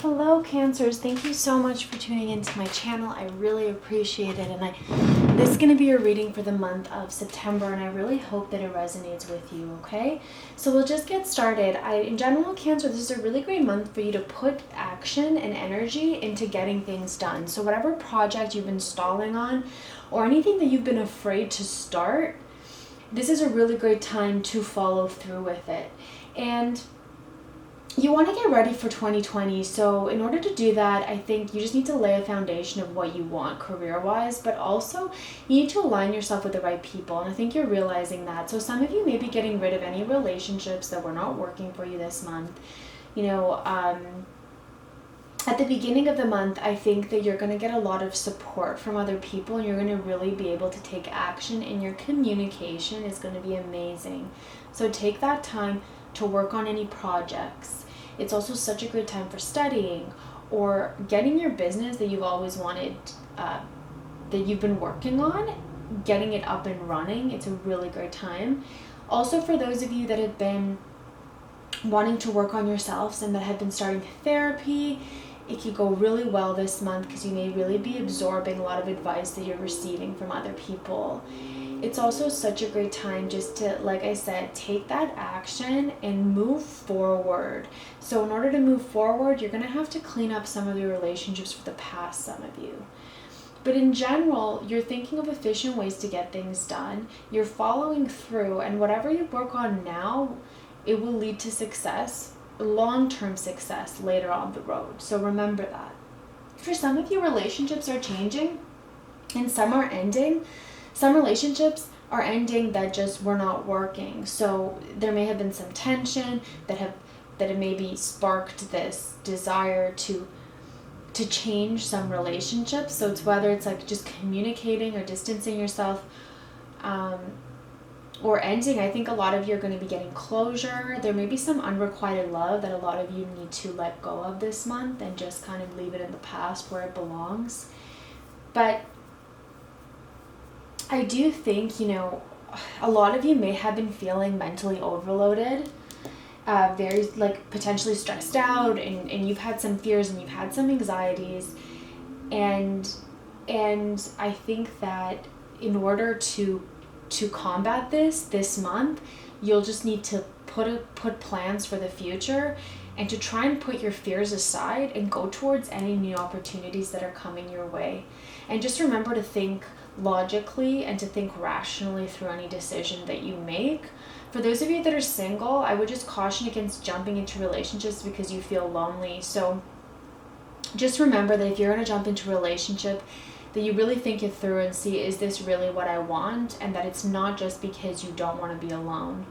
Hello Cancers, thank you so much for tuning into my channel. I really appreciate it, and this is going to be a reading for the month of September, and I really hope that it resonates with you, okay? So we'll just get started. In general, Cancer, this is a really great month for you to put action and energy into getting things done. So whatever project you've been stalling on or anything that you've been afraid to start, this is a really great time to follow through with it. And you want to get ready for 2020, so in order to do that, I think you just need to lay a foundation of what you want career-wise, but also you need to align yourself with the right people, and I think you're realizing that. So some of you may be getting rid of any relationships that were not working for you this month. At the beginning of the month, I think that you're going to get a lot of support from other people, and you're going to really be able to take action, and your communication is going to be amazing. So take that time to work on any projects. It's also such a good time for studying or getting your business that you've always wanted, that you've been working on, getting it up and running. It's a really great time. Also, for those of you that have been wanting to work on yourselves and that have been starting therapy, it could go really well this month because you may really be absorbing a lot of advice that you're receiving from other people. It's also such a great time just to, like I said, take that action and move forward. So in order to move forward, you're going to have to clean up some of your relationships for the past, some of you. But in general, you're thinking of efficient ways to get things done. You're following through, and whatever you work on now, it will lead to success, long-term success later on the road. So remember that. For some of you, relationships are changing and some are ending. Some relationships are ending that just were not working. So there may have been some tension that it maybe sparked this desire to change some relationships. So it's whether it's like just communicating or distancing yourself, or ending. I think a lot of you are going to be getting closure. There may be some unrequited love that a lot of you need to let go of this month and just kind of leave it in the past where it belongs. But I do think, a lot of you may have been feeling mentally overloaded, very potentially stressed out, and you've had some fears and you've had some anxieties. And I think that in order to combat this month, you'll just need to put plans for the future and to try and put your fears aside and go towards any new opportunities that are coming your way. And just remember to think logically and to think rationally through any decision that you make. For those of you that are single, I would just caution against jumping into relationships because you feel lonely. So just remember that if you're going to jump into a relationship, that you really think it through and see, is this really what I want? And that it's not just because you don't want to be alone.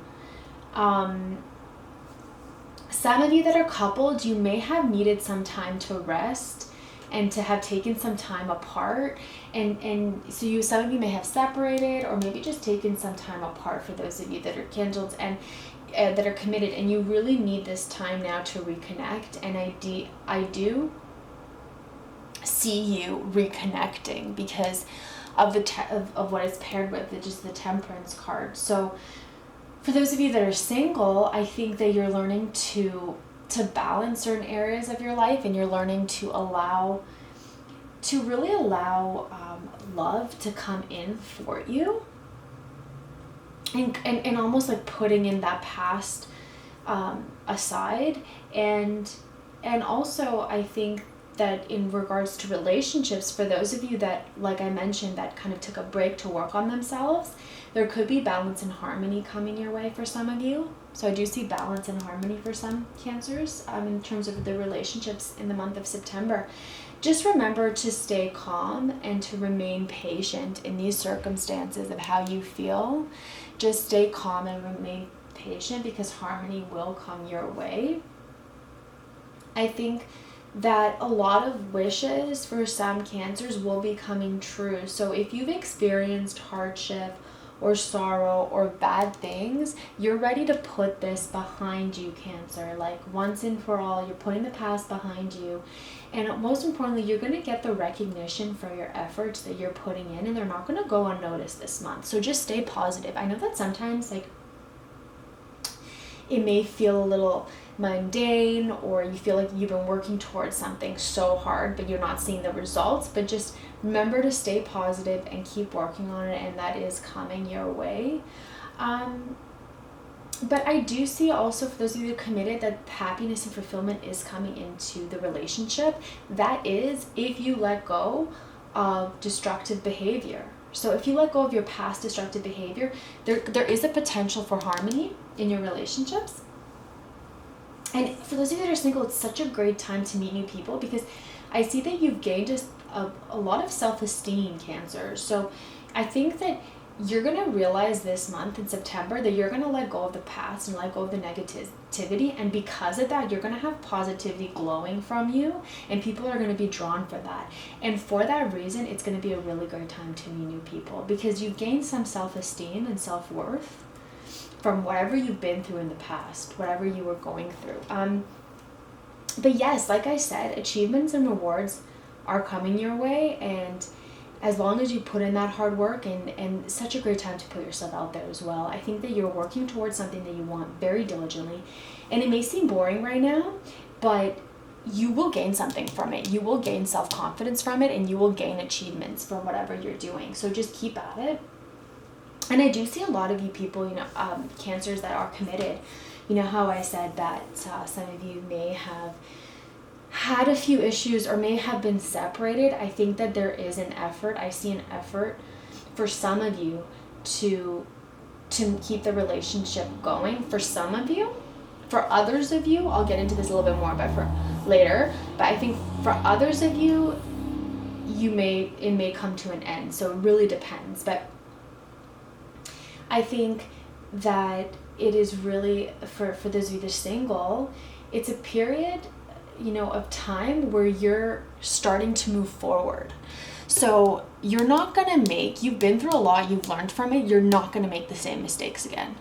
Some of you that are coupled, you may have needed some time to rest and to have taken some time apart, and so some of you may have separated or maybe just taken some time apart. For those of you that are kindled and that are committed, and you really need this time now to reconnect. And I do see you reconnecting because of of what is paired with just the Temperance card. So for those of you that are single, I think that you're learning to balance certain areas of your life, and you're learning to really allow love to come in for you, and almost like putting in that past aside. And also I think that in regards to relationships, for those of you that, like I mentioned, that kind of took a break to work on themselves, there could be balance and harmony coming your way for some of you. So I do see balance and harmony for some Cancers in terms of the relationships in the month of September. Just remember to stay calm and to remain patient in these circumstances of how you feel. Just stay calm and remain patient because harmony will come your way. I think that a lot of wishes for some Cancers will be coming true. So if you've experienced hardship or sorrow or bad things, you're ready to put this behind you, Cancer. Like once and for all, you're putting the past behind you. And most importantly, you're going to get the recognition for your efforts that you're putting in, and they're not going to go unnoticed this month. So just stay positive. I know that sometimes it may feel a little mundane, or you feel like you've been working towards something so hard but you're not seeing the results. But just remember to stay positive and keep working on it, and that is coming your way. But I do see also, for those of you that are committed, that happiness and fulfillment is coming into the relationship. That is if you let go of destructive behavior. So if you let go of your past destructive behavior, there is a potential for harmony in your relationships. And for those of you that are single, it's such a great time to meet new people, because I see that you've gained just a lot of self-esteem, Cancer. So I think that you're going to realize this month in September that you're going to let go of the past and let go of the negativity. And because of that, you're going to have positivity glowing from you, and people are going to be drawn for that. And for that reason, it's going to be a really great time to meet new people, because you've gained some self-esteem and self-worth from whatever you've been through in the past, whatever you were going through. But yes, like I said, achievements and rewards are coming your way, and as long as you put in that hard work, and such a great time to put yourself out there as well. I think that you're working towards something that you want very diligently, and it may seem boring right now, but you will gain something from it. You will gain self-confidence from it, and you will gain achievements from whatever you're doing. So just keep at it. And I do see a lot of you people, Cancers that are committed. You know how I said that some of you may have had a few issues or may have been separated. I think that there is an effort. I see an effort for some of you to keep the relationship going. For some of you. For others of you, I'll get into this a little bit more, but for later. But I think for others of you, it may come to an end. So it really depends. But I think that it is really, for those of you that are single, it's a period, of time where you're starting to move forward. So you're not going to you've been through a lot, you've learned from it, you're not going to make the same mistakes again.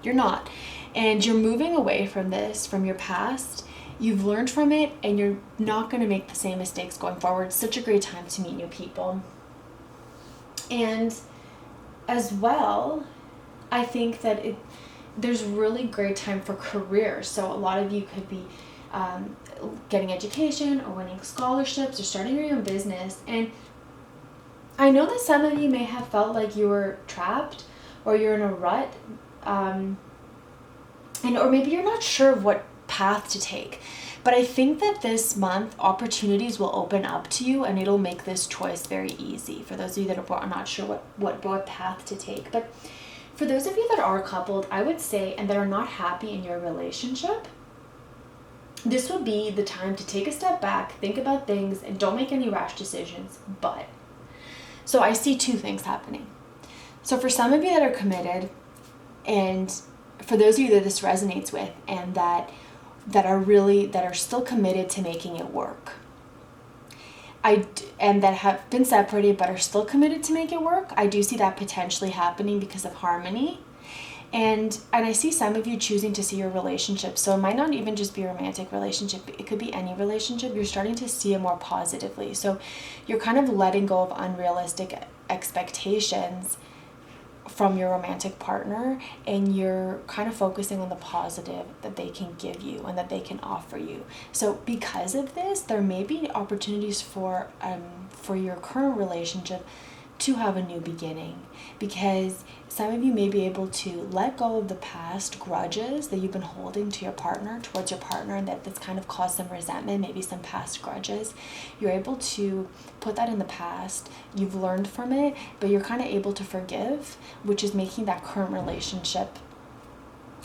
You're not. And you're moving away from this, from your past. You've learned from it, and you're not going to make the same mistakes going forward. It's such a great time to meet new people. And as well, I think that there's really great time for careers. So a lot of you could be getting education or winning scholarships or starting your own business. And I know that some of you may have felt like you were trapped or you're in a rut, or maybe you're not sure of what path to take. But I think that this month opportunities will open up to you, and it'll make this choice very easy for those of you that are not sure what path to take. But for those of you that are coupled, I would say, and that are not happy in your relationship, this would be the time to take a step back, think about things, and don't make any rash decisions. So I see two things happening. So for some of you that are committed, and for those of you that this resonates with, and that are still committed to making it work, and that have been separated but are still committed to make it work, I do see that potentially happening because of harmony. And I see some of you choosing to see your relationship. So it might not even just be a romantic relationship. It could be any relationship. You're starting to see it more positively. So you're kind of letting go of unrealistic expectations from your romantic partner, and you're kind of focusing on the positive that they can give you and that they can offer you. So because of this, there may be opportunities for your current relationship to have a new beginning, because some of you may be able to let go of the past grudges that you've been holding towards your partner, and that's kind of caused some resentment, maybe some past grudges. You're able to put that in the past. You've learned from it, but you're kind of able to forgive, which is making that current relationship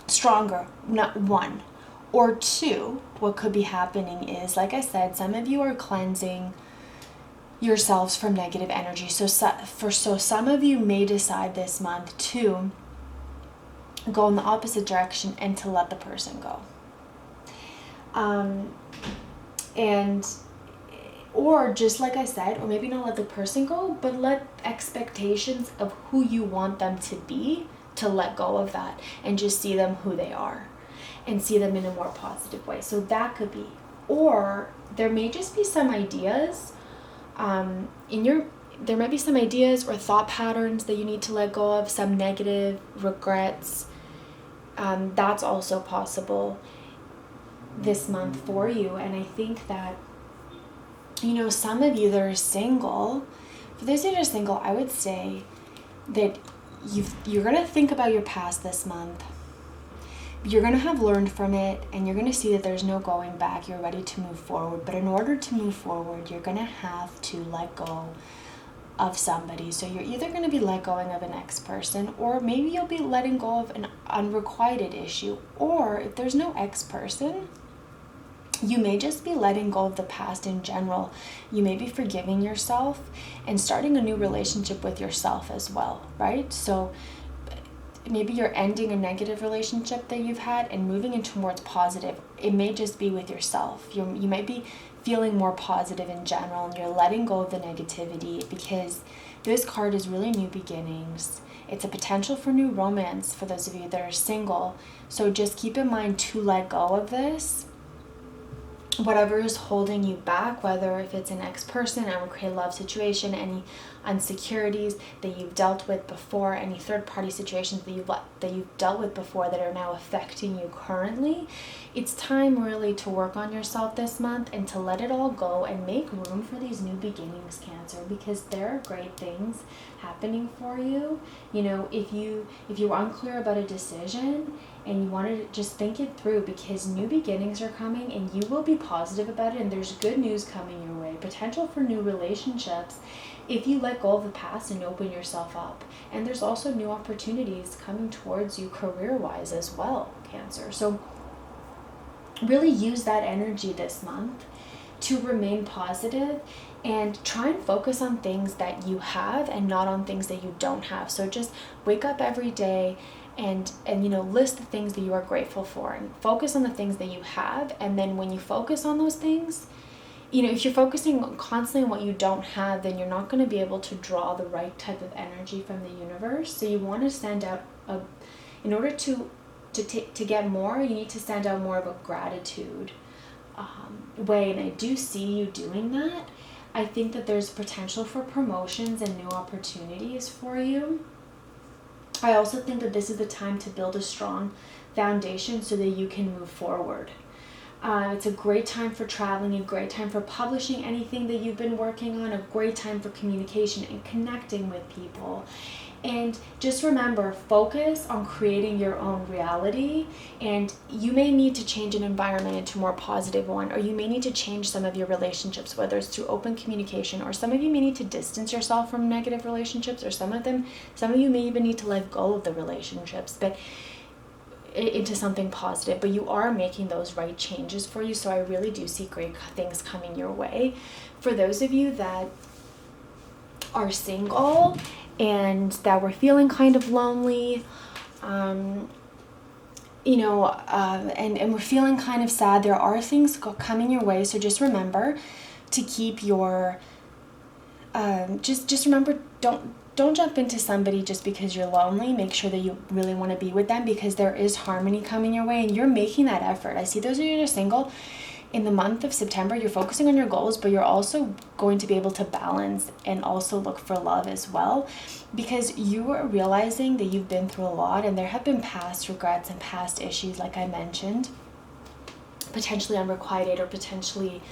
stronger. Not one. Or two, what could be happening is, like I said, some of you are cleansing yourselves from negative energy. So some of you may decide this month to go in the opposite direction and to let the person go. Or just like I said, or maybe not let the person go, but let expectations of who you want them to be, to let go of that and just see them who they are and see them in a more positive way. So that could be. Or there may just be some ideas there might be some ideas or thought patterns that you need to let go of, some negative regrets. That's also possible. this month for you. And I think that, you know, some of you that are single, for those that are single, I would say that you're going to think about your past this month. You're going to have learned from it, and you're going to see that there's no going back. You're ready to move forward. But in order to move forward, you're going to have to let go of somebody. So you're either going to be let going of an ex-person, or maybe you'll be letting go of an unrequited issue. Or if there's no ex-person, you may just be letting go of the past in general. You may be forgiving yourself and starting a new relationship with yourself as well, right? So maybe you're ending a negative relationship that you've had and moving into more positive. It may just be with yourself. You might be feeling more positive in general, and you're letting go of the negativity, because this card is really new beginnings. It's a potential for new romance for those of you that are single. So just keep in mind to let go of this. Whatever is holding you back, whether if it's an ex-person, an unrequited love situation, any insecurities that you've dealt with before, any third-party situations that you've dealt with before that are now affecting you currently, it's time really to work on yourself this month and to let it all go and make room for these new beginnings, Cancer, because there are great things happening for you. You know, if you were unclear about a decision and you wanted to just think it through, because new beginnings are coming and you will be positive about it, and there's good news coming your way, potential for new relationships if you let go of the past and open yourself up. And there's also new opportunities coming towards you career-wise as well, Cancer. So really use that energy this month to remain positive and try and focus on things that you have and not on things that you don't have. So just wake up every day and you know, list the things that you are grateful for and focus on the things that you have. And then when you focus on those things, you know, if you're focusing constantly on what you don't have, then you're not going to be able to draw the right type of energy from the universe. So you want to send out in order to get more, you need to send out more of a gratitude way. And I do see you doing that. I think that there's potential for promotions and new opportunities for you. I also think that this is the time to build a strong foundation so that you can move forward. It's a great time for traveling, a great time for publishing anything that you've been working on, a great time for communication and connecting with people. And just remember, focus on creating your own reality, and you may need to change an environment into a more positive one, or you may need to change some of your relationships, whether it's through open communication, or some of you may need to distance yourself from negative relationships, or some of you may even need to let go of the relationships, but into something positive. But you are making those right changes for you, so I really do see great things coming your way. For those of you that are single and that were feeling kind of lonely, you know, and we're feeling kind of sad, there are things coming your way. So just remember to keep your, just remember, don't jump into somebody just because you're lonely. Make sure that you really want to be with them, because there is harmony coming your way and you're making that effort. I see those of you that are single, in the month of September, you're focusing on your goals, but you're also going to be able to balance and also look for love as well, because you are realizing that you've been through a lot and there have been past regrets and past issues, like I mentioned, potentially unrequited or potentially,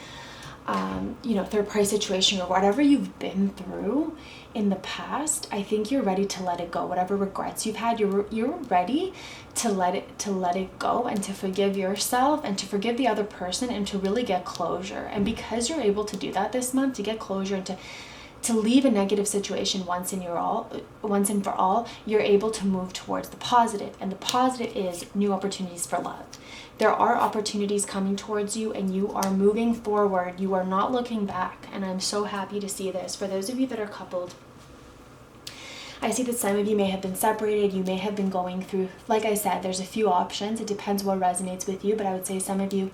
you know, third-party situation or whatever you've been through in the past. I think you're ready to let it go. Whatever regrets you've had, you're ready to let it go and to forgive yourself and to forgive the other person and to really get closure. And because you're able to do that this month, to get closure and to leave a negative situation once and for all, you're able to move towards the positive. And the positive is new opportunities for love. There are opportunities coming towards you and you are moving forward. You are not looking back. And I'm so happy to see this. For those of you that are coupled, I see that some of you may have been separated. You may have been going through, like I said, there's a few options. It depends what resonates with you. But I would say some of you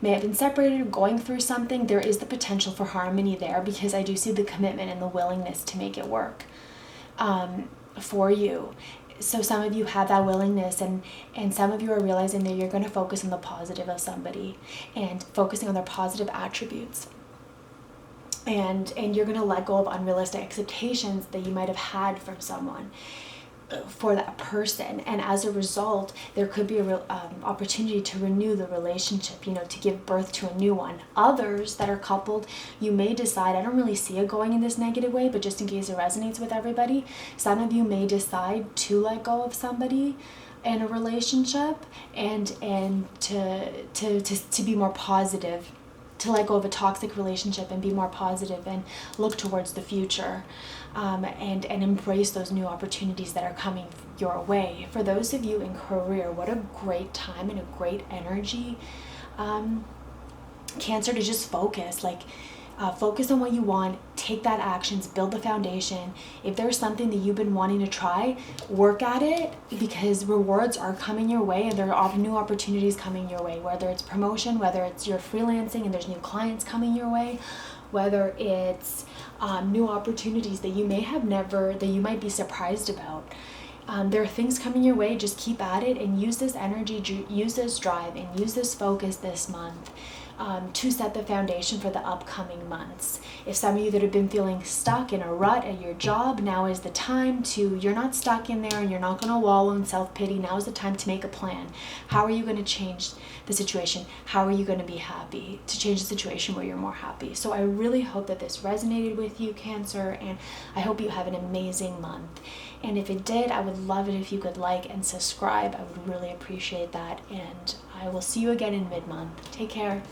may have been separated or going through something. There is the potential for harmony there, because I do see the commitment and the willingness to make it work for you. So some of you have that willingness, and some of you are realizing that you're going to focus on the positive of somebody and focusing on their positive attributes. And you're going to let go of unrealistic expectations that you might have had from someone. for that person, and as a result there could be a real opportunity to renew the relationship, to give birth to a new one. Others that are coupled, you may decide, I don't really see it going in this negative way, but just in case it resonates with everybody, some of you may decide to let go of somebody in a relationship and to be more positive, to let go of a toxic relationship and be more positive and look towards the future, and embrace those new opportunities that are coming your way. For those of you in career, what a great time and a great energy, Cancer, to just focus. Focus on what you want, take that actions, build the foundation. If there's something that you've been wanting to try, work at it, because rewards are coming your way and there are new opportunities coming your way, whether it's promotion, whether it's you're freelancing and there's new clients coming your way, whether it's new opportunities that you may have never, that you might be surprised about. There are things coming your way. Just keep at it and use this energy, use this drive, and use this focus this month to set the foundation for the upcoming months. If some of you that have been feeling stuck in a rut at your job, now is the time to, you're not stuck in there and you're not going to wallow in self-pity. Now is the time to make a plan. How are you going to change the situation? How are you going to be happy to change the situation where you're more happy? So I really hope that this resonated with you, Cancer, and I hope you have an amazing month. And if it did, I would love it if you could like and subscribe. I would really appreciate that. And I will see you again in mid-month. Take care.